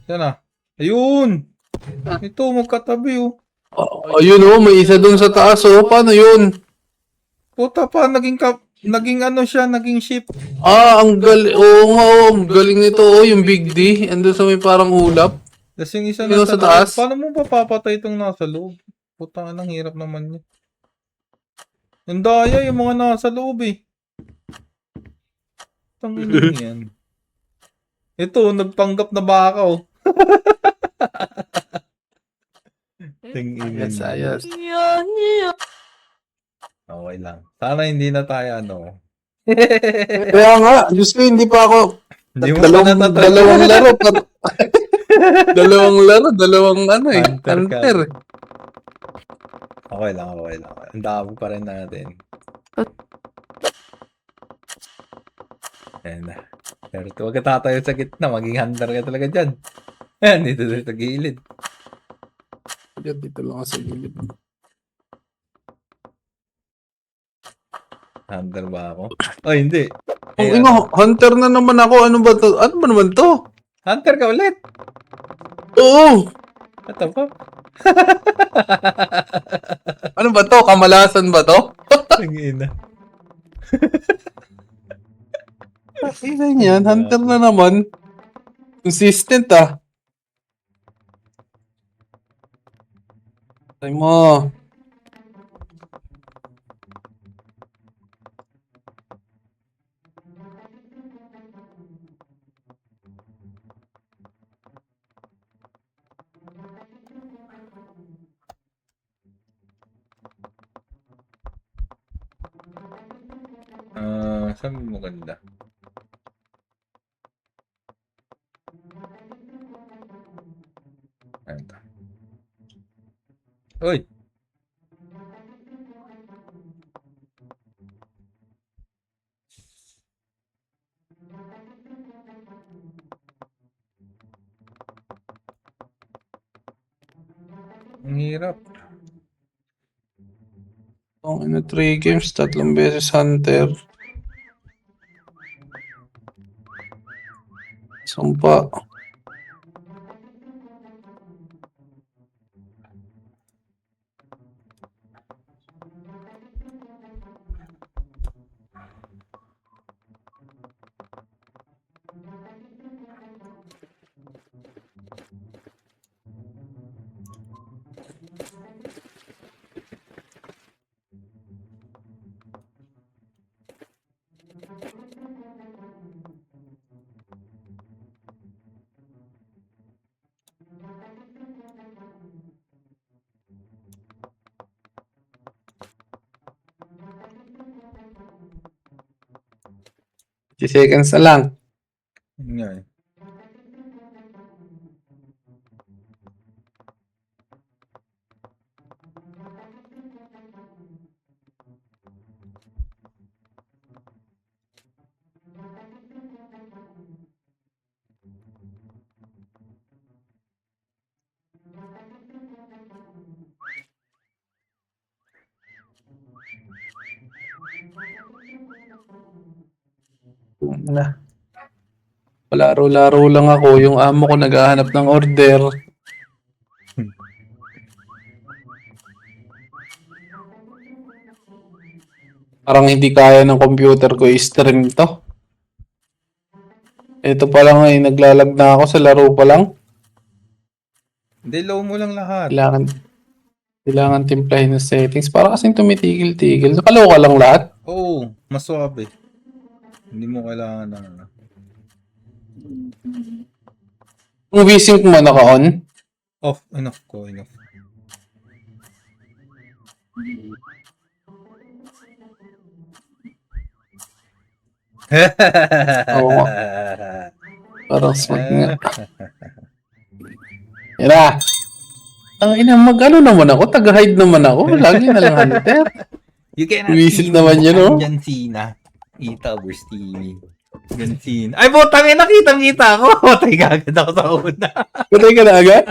Sana. Ayun! Ito, magkatabi oh. Ayun oh, may isa dun sa taas oh. Paano yun? Puta pa, naging ano siya, naging ship. Ang galing. Oo nga oh, ang galing nito oh, yung Big D. Andun sa may parang ulap. Tapos yung isa Yun nasa sa loob. taas. Paano mo pa papatay itong nasa loob? Putang anang hirap naman niya. Ang daya yung mga nasa loob eh. Tanginang yan. Ito, nagpanggap na baka oh. Tanginang Ayos, yan. ayos. Okay lang. Sana hindi na tayo ano. Kaya nga, Diyos ko, hindi pa ako. Hindi mo pa natatry. Dalawang laro. Dalawang laro, dalawang ano eh. Hunter ka. Hunter. Okay lang, okay lang. Ang dami pa rin natin. Ayan na. Pero huwag ka tatayo sa gitna. Maging hunter ka talaga dyan. Ayan, dito sa gilid. Dito lang ako sa gilid. Hunter ba ako? Oh, hindi. Ang Eh, ino, hunter na naman ako. Ano ba to? Ano ba naman to? Hunter ka ulit. Oo. Ito pa. Ano ba to? Kamalasan ba to? Tangina. Ilan yan? Hunter na naman. Consistent ah. Ay mo. Saan mo maganda? Ayan ta. Uy! Ang hirap. Ang ino, 3 games, 3 beses hunter. Sumpa. Seconds na lang. Yun nga eh. Na. Palaro-laro lang ako. Yung amo ko naghahanap ng order. Parang hindi kaya ng computer ko i-stream to. Ito pa lang ay naglalag na ako sa laro pa lang. Hindi, low mo lang lahat. Kailangan timplahin ng settings. Para kasing tumitigil-tigil. Nakaloka lang lahat. Oo, mas suabe. Hindi mo kailangan ng ano. Yung V-Sync mo naka-on. Off, enough ko, enough. Oo nga. Parang smart nga. Yan na. Ang ina, mag-ano naman ako. Taga-hide naman ako. Lagi na lang hunter. You cannot Visit see naman me, yun, oh. I'm John Cena. Ita Burstini. John Cena. Ay, butang ina, kitang-kita ako. Patay ka agad ako sa una. Patay ka na agad?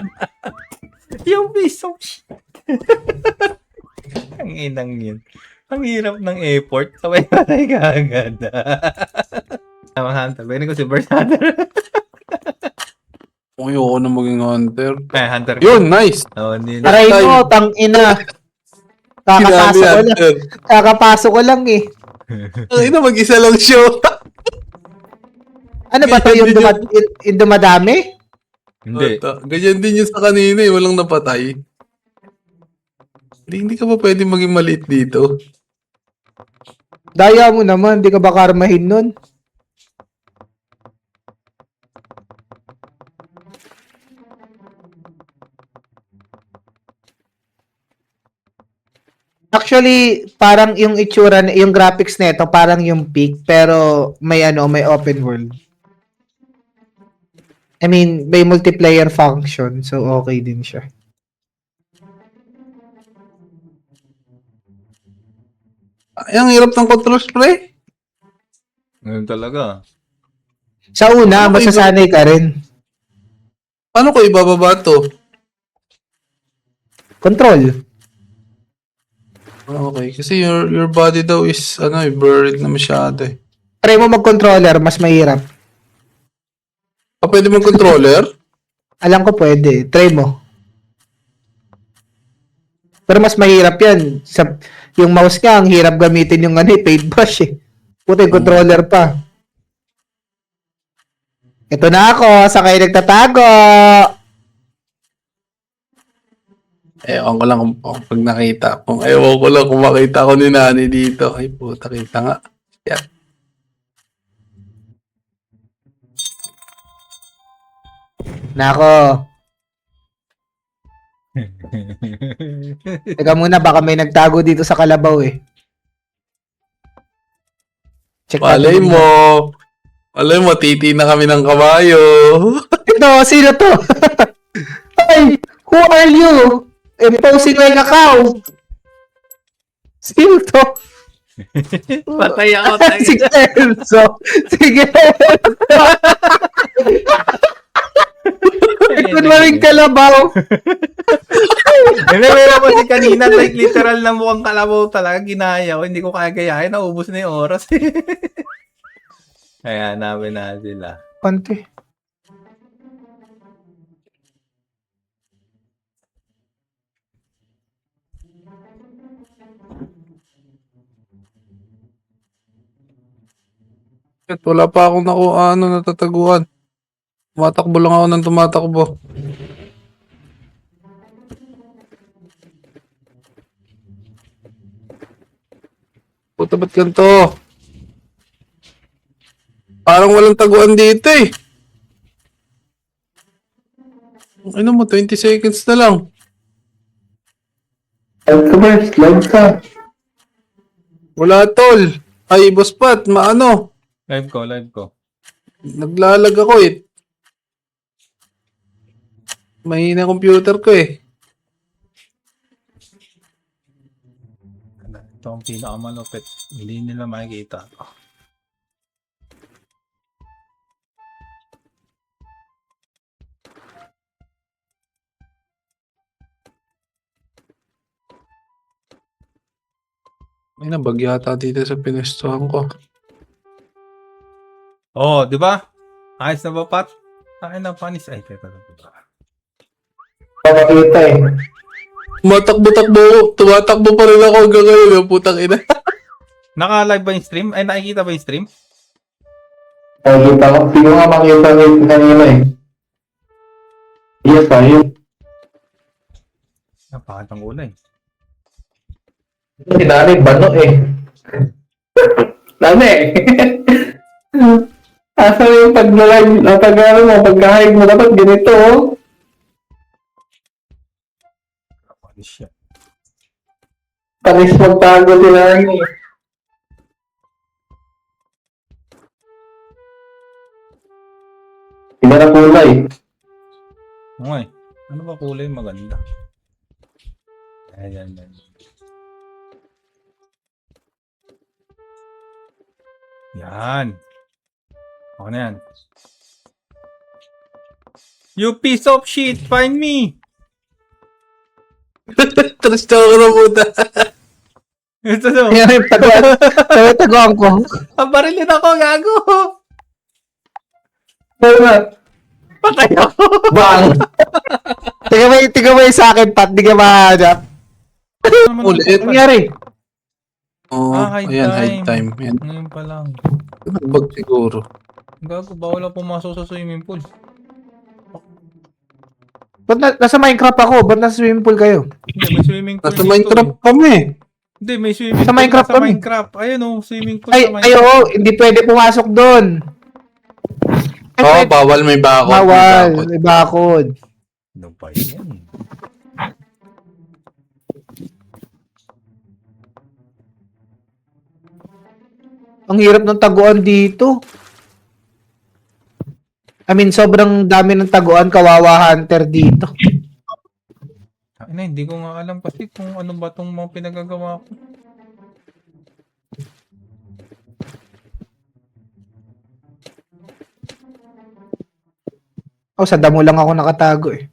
Yung piece of shit. Ang inang yun. Ang hirap ng effort. Sabay patay ka agad. Tama, Hunter. Pwede ko si Burst Hunter. Ayoko na maging hunter. Hunter ka. Yun, nice. Oh, hindi na. Aray mo, tang ina. Kakapasok ko lang. Hunter. Kakapasok ko lang eh. Ang ina, mag-isa lang show. Ano ba to yung, yung dumadami? Hindi. Ganyan din yun sa kanina eh. Walang napatay. Hindi ka ba pwede maging maliit dito? Daya mo naman, di ka ba karmahin nun? Actually, parang yung itsura, yung graphics nito, parang yung peak, pero may may open world. I mean, may multiplayer function, so okay din siya. Ay, ang hirap ng controls, pre. Ngayon talaga. Sa una, Ano ba masasanay ka rin. Paano ko ibababa to? Control. Okay, kasi your body daw is buried na masyado eh. Try mo mag-controller, mas mahirap. Pwede mong controller? Alam ko pwede. Try mo. Pero mas mahirap yan. Yung mouse ka, ang hirap gamitin yung paintbrush eh. Puti, controller pa. Ito na ako, sa kayo nagtatago. Ewan ko lang kung pag nakita. Ewan ko lang kung makita ko ni Nani dito. Ay puta, kita nga. Yan. Nako. Teka muna, baka may nagtago dito sa kalabaw eh. Check Malay natin. mo. Malay mo, titi na kami ng kabayo. Ito, sino to? Ay, who are you? Imposing like a cow. Sino to? Patay ako, tayo. Sige, Enzo. Sige, Enzo. Ito na rin kalabaw. Hindi, meron kasi kanina, like literal na mukhang kalabaw talaga, ginaya ko, hindi ko kaya gayahin, naubos na yung oras. Kaya hanapin na sila. Konti. Wala pa akong natataguan. Tumatakbo lang ako ng tumatakbo. Puta, ba't ganito? Parang walang taguan dito eh. Ano mo, 20 seconds na lang. Live ka. Wala tol. Ay, boss Pat, maano? Live ko. Naglalag ako eh. Mahina computer ko eh. Ito ang pinakamalupit. Hindi nila makikita. May nabag yata dito sa pinestuhan ko. Oh, di ba? Ayos na ba, Pat? Akin na panis. Ay, teka. Pakakita eh. Tumatakbo pa rin ako hanggang ngayon. Yung putang ina. Naka-live ba yung stream? Ay, nakikita ba yung stream? Nakikita ko. Sino nga makita nito kanina eh. Yes, ayun. Napakatang ulay. Si Nani, bano eh. Nani eh. Asa yung pag-live, pagka-hide mo, dapat ganito oh. Panis siya. Panis magtago si Nani. Iba na kulay. Okay. Ano ba kulay maganda? Ayan. Yan. Okay na yan. You piece of shit, find me! Trust ako na puta. Ito no. Yan yung taguan ko. Barilin ako, gago! Pero na, Patay ako. Bang! Tiga mo yung sa akin, Pat. Di ka mahanap. Ulit. Ano nangyari? Oh, hide ayan, time. hide time. Ayan. Ngayon pa lang. Nagbag siguro. Gago, bawal ako pumasok sa swimming pool. Ba't nasa Minecraft ako? Ba't nasa swimming pool kayo? Hindi, may swimming pool Nasa dito Minecraft eh. kami. Hindi, may swimming Sa pool Minecraft sa kami. Minecraft. Ayun oh, swimming pool Ay, sa Minecraft. ay, oo. Hindi pwede pumasok doon. Ay, Oo, pwede. bawal may bakod. may Bawal. bakod. May bakod. Ano ba yan? Ang hirap ng taguan dito. I mean, sobrang dami ng taguan, kawawa hunter dito. Ay na, hindi ko nga alam kasi kung ano ba tong mga pinagagawa ko. Oh, sa damo lang ako nakatago eh.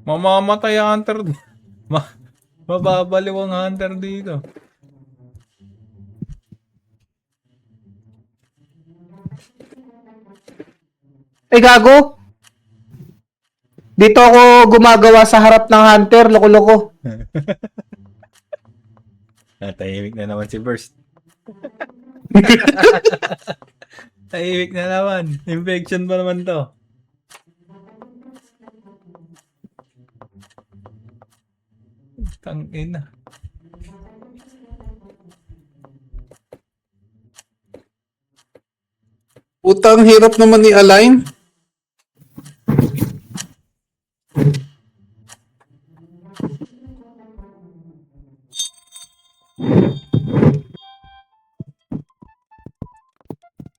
Mamamatay ang hunter dito. Mababaliw ang hunter dito. Ay, gago! Dito ako gumagawa sa harap ng hunter, loko-loko. Tahimik na naman si Burst. Tahimik na naman. Infection pa naman to. Tangina. Putang hirap naman ni Align.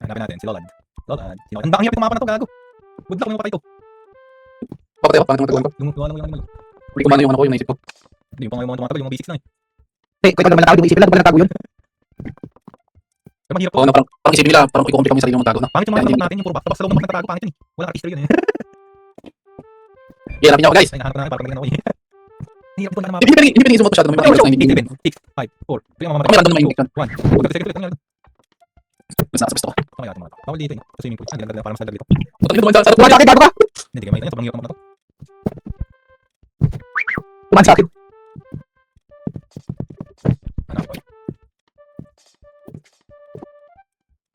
Hanapin natin si Lolad. Lolad. Sino? Ang bakang hirap kumapa na to, gago. Good luck kung yung patay to. Papatay ako, paano ko matagawan ko? Lumuha lang yung Hindi ko mana yung ano ko, yung naisip ko. Hindi yung mga tumatagal, yung mga basics na eh. Eh, kwento naman ng tao, isipin lang, di ba natago yun? Pero mahirap to. Oo, na parang isipin nila, parang ikukumpli kami sa sarili mo magtago na. Pangit yung mga Kaya naman hindi- natin, yung puro basta loob naman nagtatago, pangit yun eh. Walang artistry yun eh. Hirapin niyo ako guys. Ay, nahanap ko na para pagdagan ako eh. Hirap ito na mapa. Hindi pwedeng sumuot masyado. May mga 8, 7, 6, 5, 4, 3 ang mamamatay. Kami random na mainit. 1. Huwag ka ulit. Basta nasa gusto ko. Kaya natin mga tao. Bawal dito eh. Sa swimming pool. Ang ganda para mas dito. Putang ina dumaan sa Tuman sa akin, gago ka! Hindi ka makita yan. Sobrang hirap naman na to. Tuman sa akin. Hanap ko eh.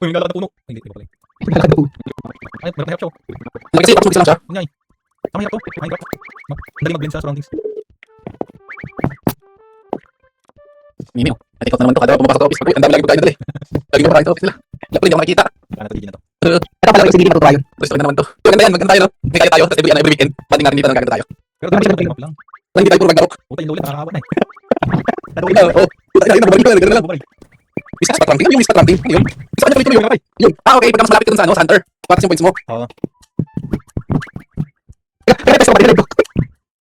Uy, may lalakad na puno. Ay, hindi. Iba pala eh. Ay, hirap siya oh. Lagi kasi, parang lang siya. Ang hirap to. Ang hirap. Ang dali mag-blend sa surroundings. Mimi, natikot na naman to. Kada ako pumapasok sa office. Uy, ang dami lagi pagkain na dali. Lagi mo pagkain sa office nila. Laki hindi ako nakikita. Kaya na to, na to. Ito pala, kasi hindi matutuwa yun. Gusto na naman to. Maganda yan, maganda tayo no. May kaya tayo. Tapos every weekend. Pwede nga rin dito na nagkaganda tayo. Pero dapat siya mag lang. Parang hindi tayo puro magdarok. Puta yung lulit, nakakawa na eh. Oo. Puta ina, nabalik ko. Ganun lang. Bumalik. Business spot ramping. Ano yung business spot ramping? Ano yun? Gusto ka niya pala yun. Ah, okay. Pagka mas malapit ka dun sa ano, sa hunter. Patas yung points mo. Oo. Kaya pesta ko ba, dinig ko?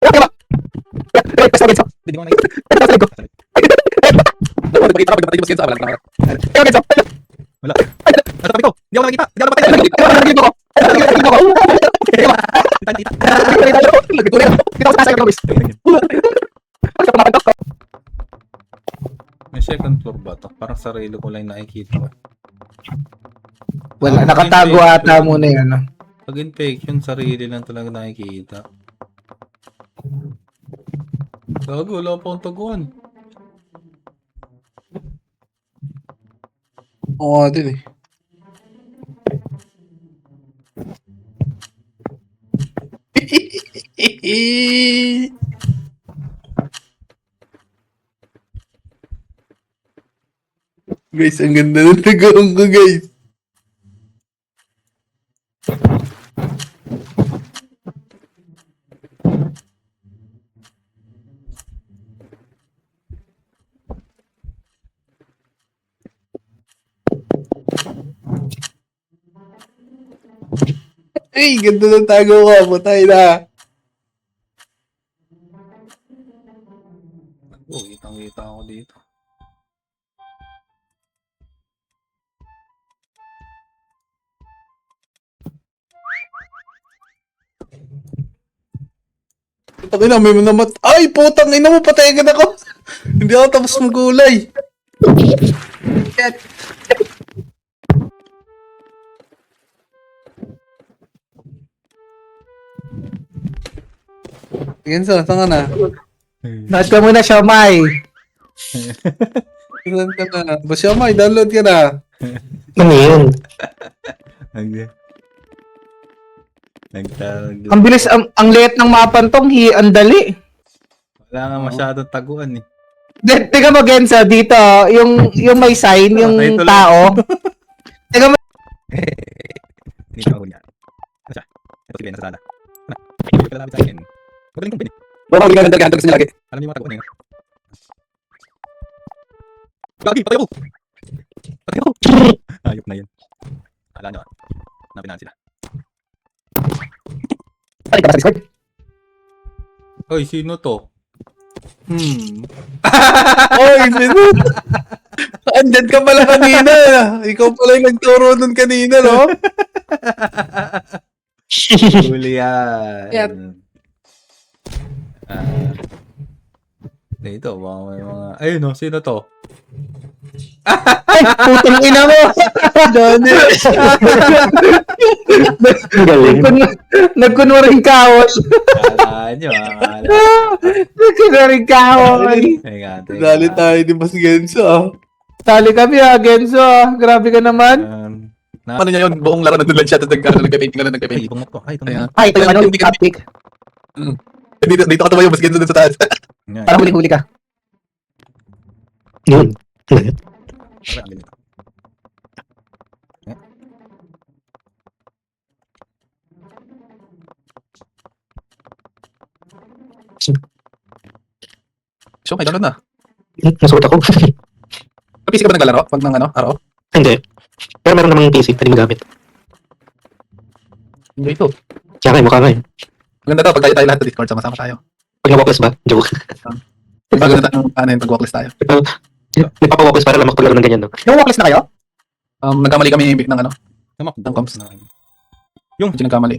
Kaya pesta ko, Genso. Hindi ko nakikita. Kaya pesta ko. Dapat magpakita ka pag napatay mo sa wala na. Kaya Genso. Wala. Nasa tabi ko. Hindi ako nakikita. Hindi ako napatay. Dito ko. Dito ko. Kita, kita. Dito ko sa kasa yung Lobis. Ano siya pumakantok ko? May second floor ba to? Parang sarili ko lang nakikita ko. Wala, nakatago ata muna yan. Ano? Pag infection, sarili lang talaga nakikita. Gago, wala pa akong taguan. Oo, din eh. Guys, ang ganda ng tagoong ko, guys. Ay, ganda ng tago ko. Patay na. Oh, kitang-kita ako dito. Putang ina, may namat. Ay, putang ina mo, patay agad ako. Hindi ako tapos magulay. Genso, saan ka na? Nood ka muna, Siomay. Saan ka na? Boss Yamay, download ka na. Ano yun? Nagtawag. Ang bilis, ang liit ng mapantong, ang dali. Wala nga masyadong taguan eh. Teka mo, Gensa, dito, yung may sign, yung Ito lang. tao. Teka mo, Hindi ko niya. Ano siya? Ito si Ben sa sala. Ano? Hindi ko lalapit sa akin. Magaling kong Ben. Baka hindi ka ganda kasi lagi. Alam niyo mga taguan eh. Gagi, patay ako! Patay ako! Ayok na yun. Kala nyo ah. Napinahan sila. balik ka ba sa Discord? Oy, sino to? Oy, sino? Andyan ka pala kanina. Ikaw pala yung nagturo nun kanina, no? Huli yan. Yan. Dito, baka may mga... Ayun no, sino to? Ay, putang ina mo! Dani. Nagkunwaring kaos. Kala nyo ah. Nagkunwaring kaos. Ay nga, teka. Dali tayo ni Boss Genso, ah. Tali kami Genso. Grabe ka naman. Ano niya yun? Buong laro nandun lang siya, tapos nagka-painting lang, Ay, nagka-painting. ibang to. Ay, ito Ayan. na. Ay, ito yung ano, yung topic. Dito ka tumayo, Boss Genso dun sa taas. Yan. Para huling-huli ka. Yun. Ay, ang galing. So, may download na. Nasuot ako. Sa PC ka ba naglalaro? Pag ng ano, araw? Hindi. Pero meron namang PC, pwede magamit. Hindi ito. Kaya nga, mukha nga eh. Maganda to, pag tayo lahat sa Discord, sama-sama tayo. Pag na-walkless ba? Joke. Maganda ng ano yun, pag-walkless tayo. Nagpapa-walkless para lang makapaglaro ng ganyan, no? Yung walkless na kayo? Nagkamali kami ng ano, Tamak. ng comms. Yung, Hindi nagkamali.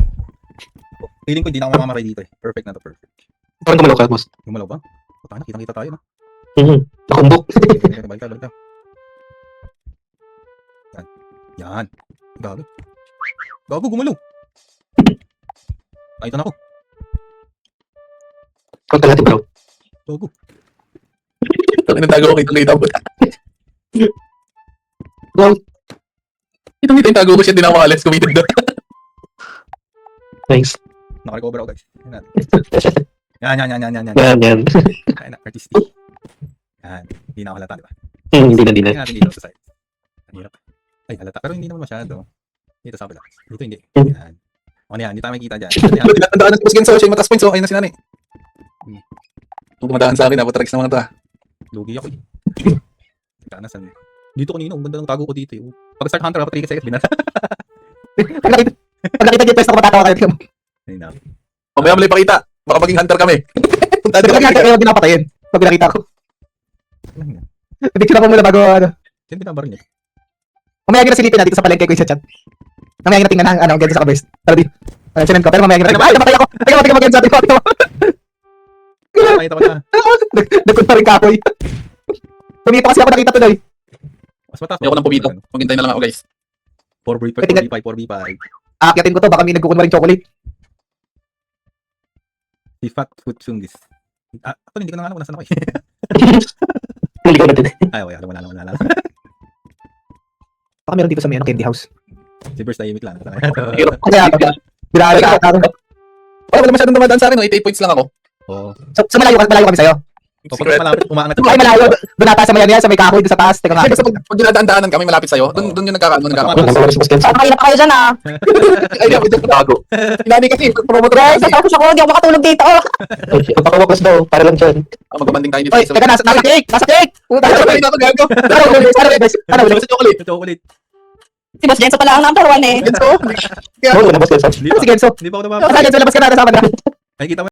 feeling ko hindi na ako mamamatay dito eh. Perfect na to, perfect. Parang gumalaw ka, boss. Gumalaw ba? Puta na, kitang-kita tayo no? Nakumbok. Balik ka. Yan. Gago. Gago, gumalaw. Ay, ito na ako. Huwag ka natin, bro. Gago. Ito, inatago ko, kitang-kita mo. Wow. Kitang-kita yung tago ko siya, di na ako alis, committed doon. Nice. Nakarecover ako guys. Yan natin. Yan. Yan. Kaya na, artistic. Yan. Hindi na ako halata, di ba? Hindi na. Tingnan natin dito sa side. Ang hirap. Ay, halata. Pero hindi naman masyado. Dito sa kabila. Dito hindi. Yan. O na yan, hindi tayo makikita dyan. Yan. Tinatandaan ng Boss Genso, siya yung matas points, oh, ayun na si Nani. Kung tumadaan sa akin, napatrix na mga to, ah. Lugi ako eh. Teka, nasan? Dito kanina, ang ganda ng tago ko dito eh. Pag start hunter, dapat 3 seconds, binata. Pag nakita dito, pwesto ko matatawa kayo. Ayun na. Mamaya mo lang ipakita, baka maging hunter kami. Punta Pag nakita kayo, hindi napatayin. Pag nakita ko. Picture ako muna bago ano. Sino binabar niya? Mamaya na silipin na dito sa palengke ko yung chat. Mamaya na tingnan ang ano, ganyan sa kabest. Tara di. Sinan ko, pero mamaya na. Ay, namatay ako. Tingnan mo ganyan sa atin. Nakita ko na. Nagpunta rin kahoy. Pumito kasi ako nakita tuloy. Mas mataas. Ayoko nang pumito, maghintay na lang ako guys. 4v5, 4v5. Aakyatin ko to, baka may nagkukunwa rin chocolate. Si Fat Food Sungis. Ako hindi ko na alam kung nasan ako eh. Naligaw natin. Ay, okay. Wala lang. Baka meron dito sa may ano, candy house. Si Burst tahimik lang. Kaya, binari ka ako. Wala masyadong dumadaan sa akin, no? 88 points lang ako. Oo. So malayo kami sa'yo. Pag malapit, umaangat. Ay, malayo. Doon nata sa may sa may kahoy, doon sa taas. Teka nga. Kasi pag dinadaan-daanan kami malapit sa'yo, doon yung nagkakaano. Nagpapawalkless, boss Genso. Mahirap kayo dyan ah. Ay, di ako dyan bago. Inani kasi, promotor ko kasi. Tapos ako, hindi ako makatulog dito. Magpapawalkless daw, para lang dyan. Magpapanding tayo dito. Oy, teka, nasa cake! Nasa cake! Puta, Ano ba ito gago? ano, Ano ba sa chocolate? Ito ulit. Si Boss Jenso pala ang number 1 eh. Genso? Oo, boss Genso. Hindi pa. si Genso. Hindi pa ako Sa nababa. Genso, labas ka na, nasama na. Nakikita mo